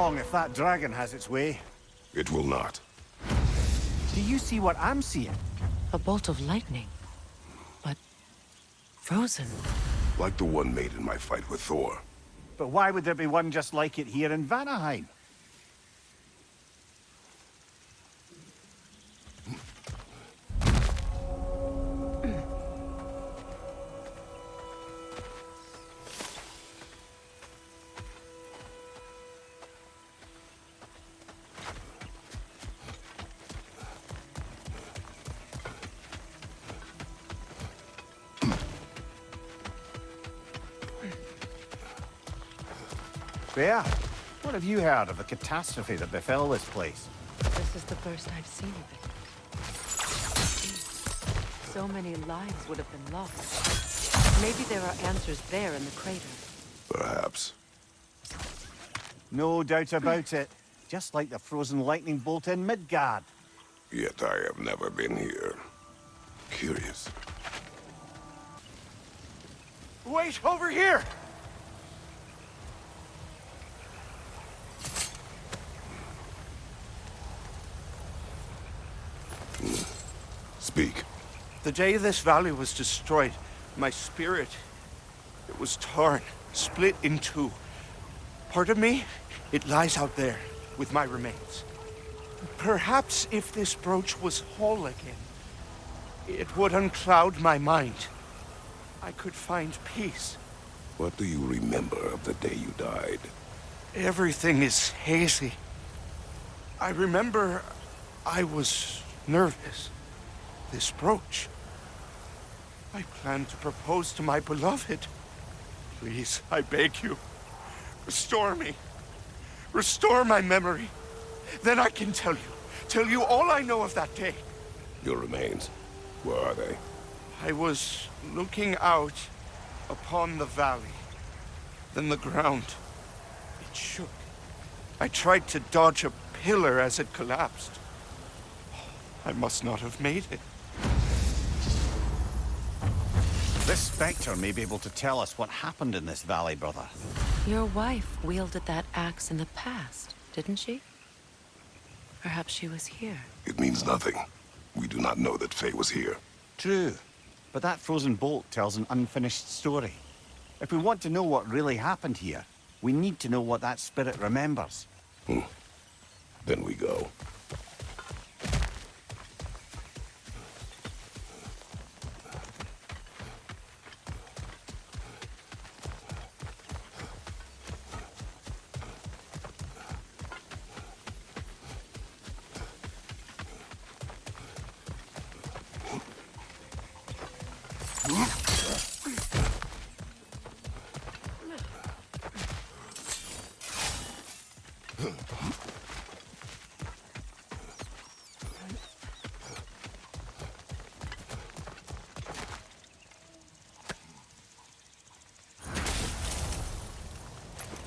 long if that dragon has its way. It will not. Do you see what I'm seeing? A bolt of lightning. But frozen. Like the one made in my fight with Thor. But why would there be one just like it here in Vanaheim? Faye, what have you heard of the catastrophe that befell this place? This is the first I've seen of it. So many lives would have been lost. Maybe there are answers there in the crater. Perhaps. No doubt about it. Just like the frozen lightning bolt in Midgard. Yet I have never been here. Curious. Wait, over here! Speak. The day this valley was destroyed, my spirit, it was torn, split in two. Part of me, it lies out there with my remains. Perhaps if this brooch was whole again, it would uncloud my mind. I could find peace. What do you remember of the day you died? Everything is hazy. I remember I was nervous. This brooch. I planned to propose to my beloved. Please, I beg you, restore me. Restore my memory. Then I can tell you all I know of that day. Your remains. Where are they? I was looking out upon the valley. Then the ground, it shook. I tried to dodge a pillar as it collapsed. I must not have made it. This spectre may be able to tell us what happened in this valley, brother. Your wife wielded that axe in the past, didn't she? Perhaps she was here. It means nothing. We do not know that Faye was here. True. But that frozen bolt tells an unfinished story. If we want to know what really happened here, we need to know what that spirit remembers. Then we go.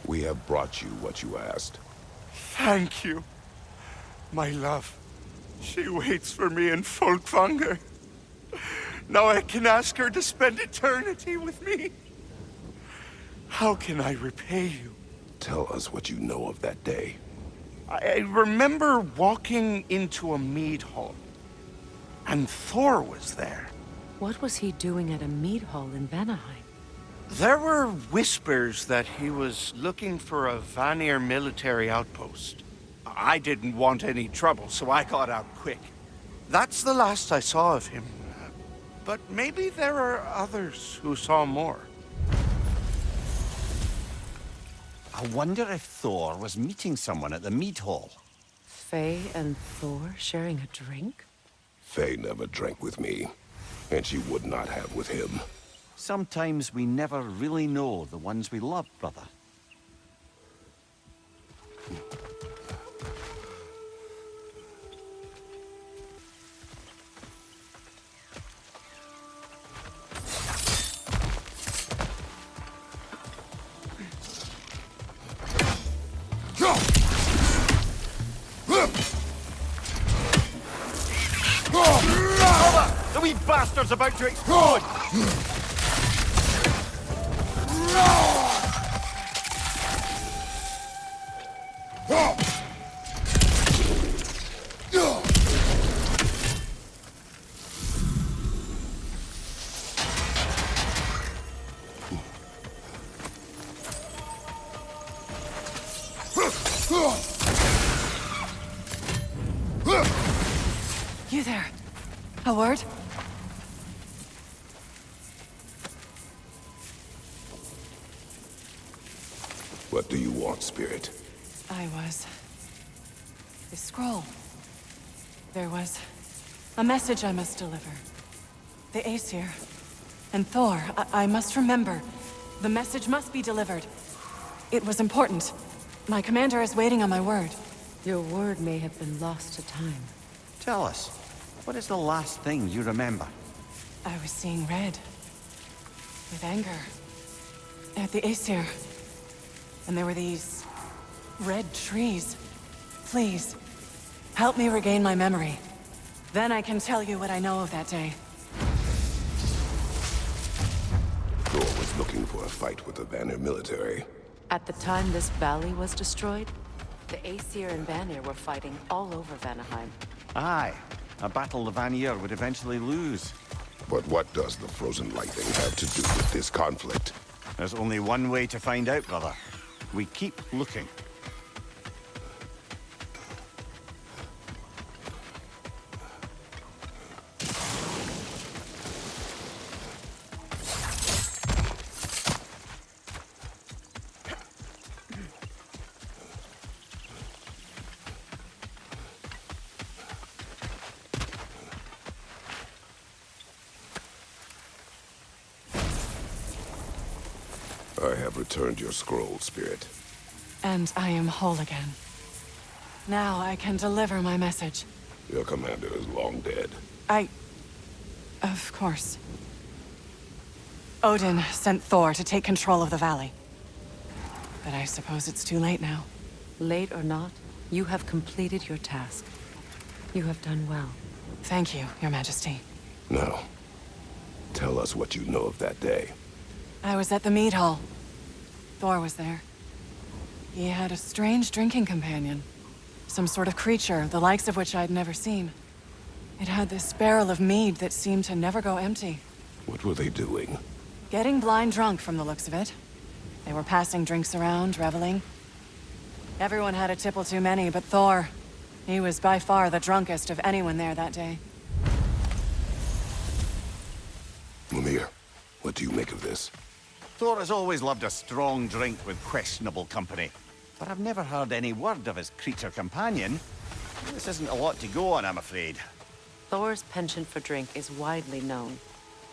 We have brought you what you asked. Thank you, my love. She waits for me in Folkvanger. Now I can ask her to spend eternity with me. How can I repay you? Tell us what you know of that day. I remember walking into a mead hall, and Thor was there. What was he doing at a mead hall in Vanaheim? There were whispers that he was looking for a Vanir military outpost. I didn't want any trouble, so I got out quick. That's the last I saw of him. But maybe there are others who saw more. I wonder if Thor was meeting someone at the mead hall. Faye and Thor sharing a drink? Faye never drank with me, and she would not have with him. Sometimes we never really know the ones we love, brother. The wee bastard's about to explode! You there. A word? What do you want, Spirit? The scroll. There was a message I must deliver. The Aesir and Thor, I must remember. The message must be delivered. It was important. My commander is waiting on my word. Your word may have been lost to time. Tell us, what is the last thing you remember? I was seeing red. With anger. At the Aesir. And there were these red trees. Please, help me regain my memory. Then I can tell you what I know of that day. Thor was looking for a fight with the Vanir military. At the time this valley was destroyed, the Aesir and Vanir were fighting all over Vanaheim. Aye, a battle the Vanir would eventually lose. But what does the frozen lightning have to do with this conflict? There's only one way to find out, brother. We keep looking. I have returned your scroll, Spirit. And I am whole again. Now I can deliver my message. Your commander is long dead. Of course. Odin sent Thor to take control of the valley. But I suppose it's too late now. Late or not, you have completed your task. You have done well. Thank you, Your Majesty. Now, tell us what you know of that day. I was at the mead hall. Thor was there. He had a strange drinking companion. Some sort of creature, the likes of which I'd never seen. It had this barrel of mead that seemed to never go empty. What were they doing? Getting blind drunk from the looks of it. They were passing drinks around, reveling. Everyone had a tipple too many, but Thor, he was by far the drunkest of anyone there that day. Mimir, what do you make of this? Thor has always loved a strong drink with questionable company. But I've never heard any word of his creature companion. This isn't a lot to go on, I'm afraid. Thor's penchant for drink is widely known.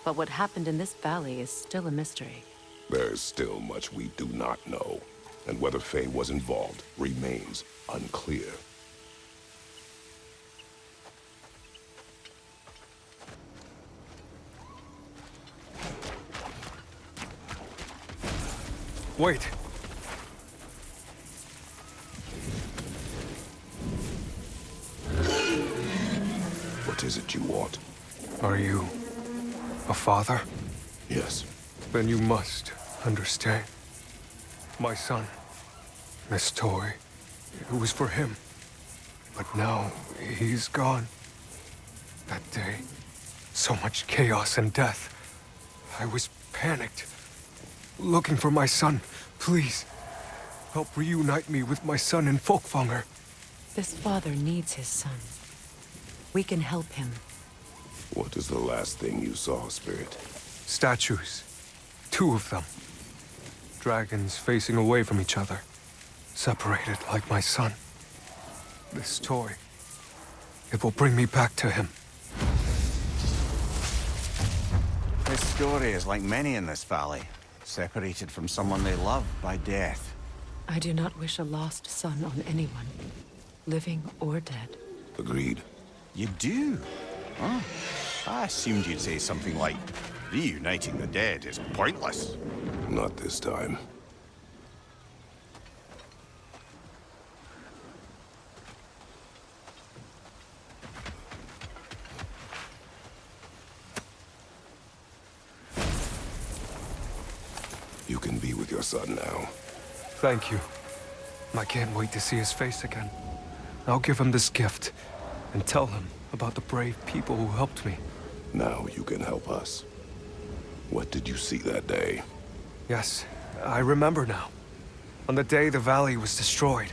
But what happened in this valley is still a mystery. There is still much we do not know, and whether Faye was involved remains unclear. Wait. What is it you want? Are you a father? Yes. Then you must understand. My son, this toy, it was for him. But now he's gone. That day, so much chaos and death. I was panicked, looking for my son. Please, help reunite me with my son in Folkvanger. This father needs his son. We can help him. What is the last thing you saw, Spirit? Statues. 2 of them. Dragons facing away from each other. Separated like my son. This toy. It will bring me back to him. His story is like many in this valley. Separated from someone they love by death. I do not wish a lost son on anyone, living or dead. Agreed. You do? Oh, I assumed you'd say something like, reuniting the dead is pointless. Not this time. You can be with your son now. Thank you. I can't wait to see his face again. I'll give him this gift and tell him about the brave people who helped me. Now you can help us. What did you see that day? Yes, I remember now. On the day the valley was destroyed,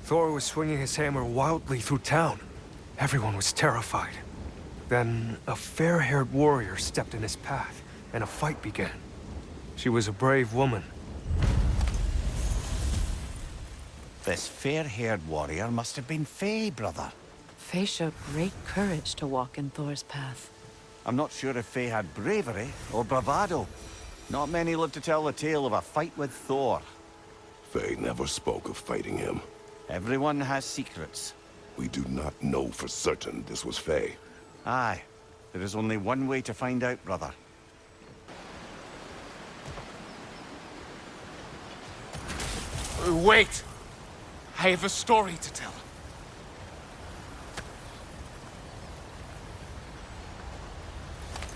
Thor was swinging his hammer wildly through town. Everyone was terrified. Then a fair-haired warrior stepped in his path, and a fight began. She was a brave woman. This fair-haired warrior must have been Faye, brother. Faye showed great courage to walk in Thor's path. I'm not sure if Faye had bravery or bravado. Not many live to tell the tale of a fight with Thor. Faye never spoke of fighting him. Everyone has secrets. We do not know for certain this was Faye. Aye. There is only one way to find out, brother. Wait! I have a story to tell.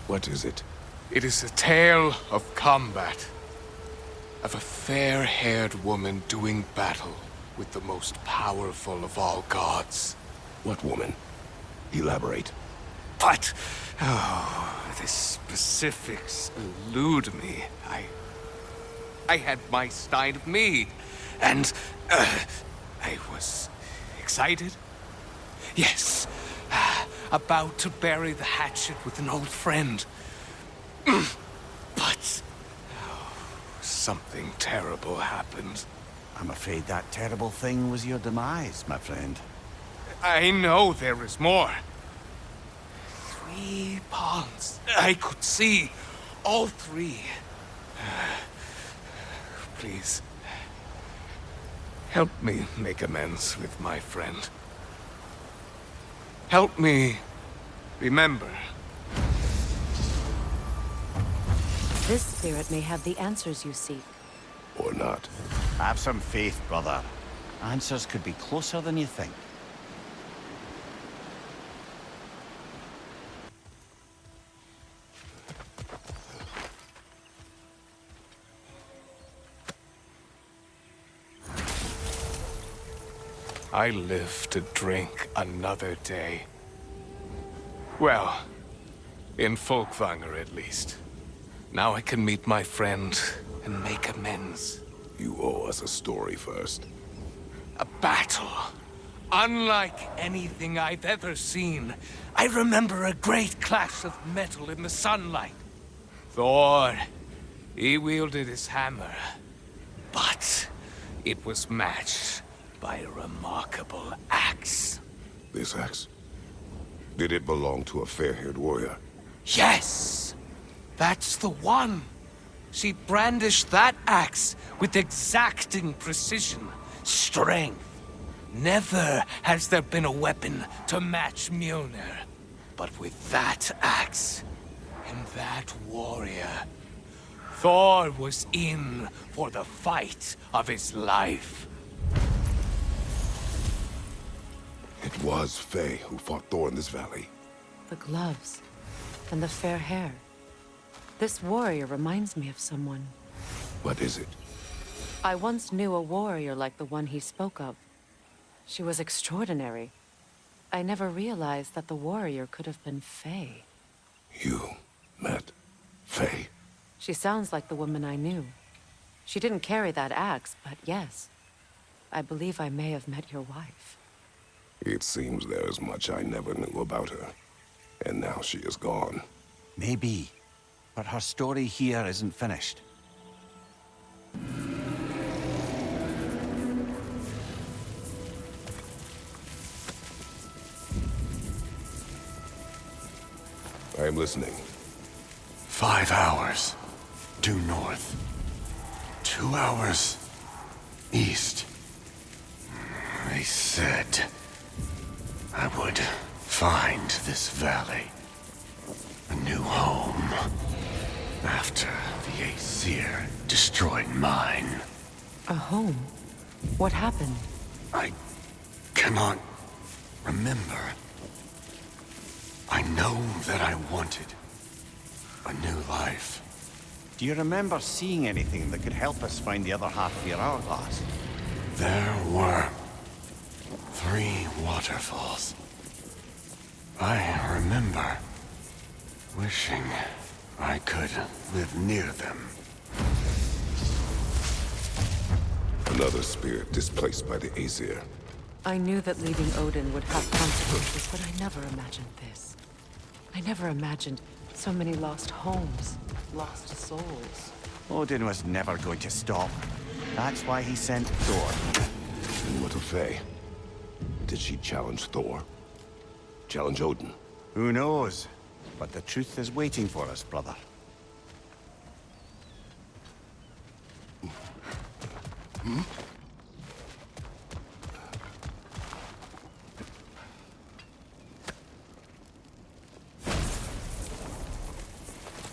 What is it? It is a tale of combat. Of a fair-haired woman doing battle with the most powerful of all gods. What woman? Elaborate. But... oh, the specifics elude me. I had my side of me, and I was excited. Yes, about to bury the hatchet with an old friend. But something terrible happened. I'm afraid that terrible thing was your demise, my friend. I know there is more. 3 ponds. I could see all 3. Please, help me make amends with my friend. Help me remember. This spirit may have the answers you seek. Or not. Have some faith, brother. Answers could be closer than you think. I live to drink another day. Well, in Folkvanger at least. Now I can meet my friend and make amends. You owe us a story first. A battle. Unlike anything I've ever seen. I remember a great clash of metal in the sunlight. Thor, he wielded his hammer. But it was matched by a remarkable axe. This axe? Did it belong to a fair-haired warrior? Yes! That's the one! She brandished that axe with exacting precision, strength. Never has there been a weapon to match Mjolnir. But with that axe, and that warrior, Thor was in for the fight of his life. It was Faye who fought Thor in this valley. The gloves. And the fair hair. This warrior reminds me of someone. What is it? I once knew a warrior like the one he spoke of. She was extraordinary. I never realized that the warrior could have been Faye. You met Faye? She sounds like the woman I knew. She didn't carry that axe, but yes. I believe I may have met your wife. It seems there is much I never knew about her. And now she is gone. Maybe. But her story here isn't finished. I am listening. 5 hours due north. 2 hours east. They said I would find this valley a new home after the Aesir destroyed mine. A home? What happened? I cannot remember. I know that I wanted a new life. Do you remember seeing anything that could help us find the other half of your hourglass? There were 3 waterfalls. I remember wishing I could live near them. Another spirit displaced by the Aesir. I knew that leaving Odin would have consequences, but I never imagined this. I never imagined so many lost homes, lost souls. Odin was never going to stop. That's why he sent Thor. And what of Faye? Did she challenge Thor? Challenge Odin? Who knows? But the truth is waiting for us, brother.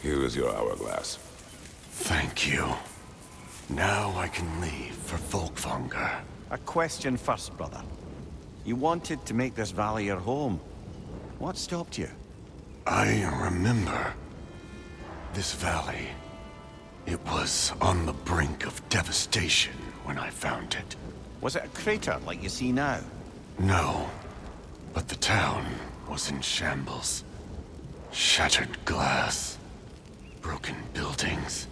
Here is your hourglass. Thank you. Now I can leave for Folkvanger. A question first, brother. You wanted to make this valley your home. What stopped you? I remember this valley. It was on the brink of devastation when I found it. Was it a crater like you see now? No, but the town was in shambles. Shattered glass, broken buildings.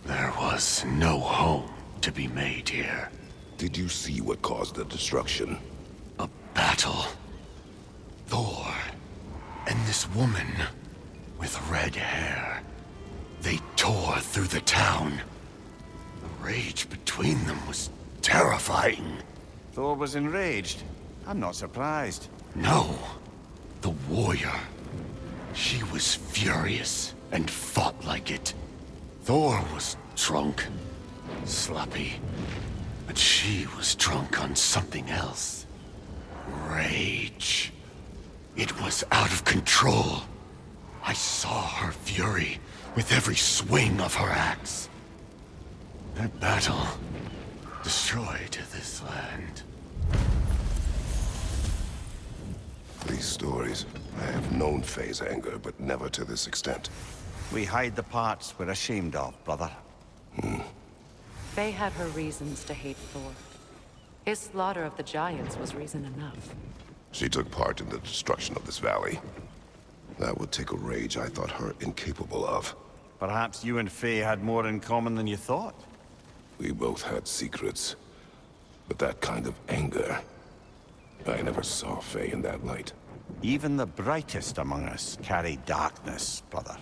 There was no home to be made here. Did you see what caused the destruction? A battle. Thor and this woman with red hair. They tore through the town. The rage between them was terrifying. Thor was enraged. I'm not surprised. No, the warrior. She was furious and fought like it. Thor was drunk, sloppy, but she was drunk on something else. Rage. It was out of control. I saw her fury with every swing of her axe. That battle destroyed this land. These stories. I have known Faye's anger, but never to this extent. We hide the parts we're ashamed of, brother. Faye had her reasons to hate Thor. His slaughter of the giants was reason enough. She took part in the destruction of this valley. That would take a rage I thought her incapable of. Perhaps you and Faye had more in common than you thought. We both had secrets. But that kind of anger... I never saw Faye in that light. Even the brightest among us carry darkness, brother.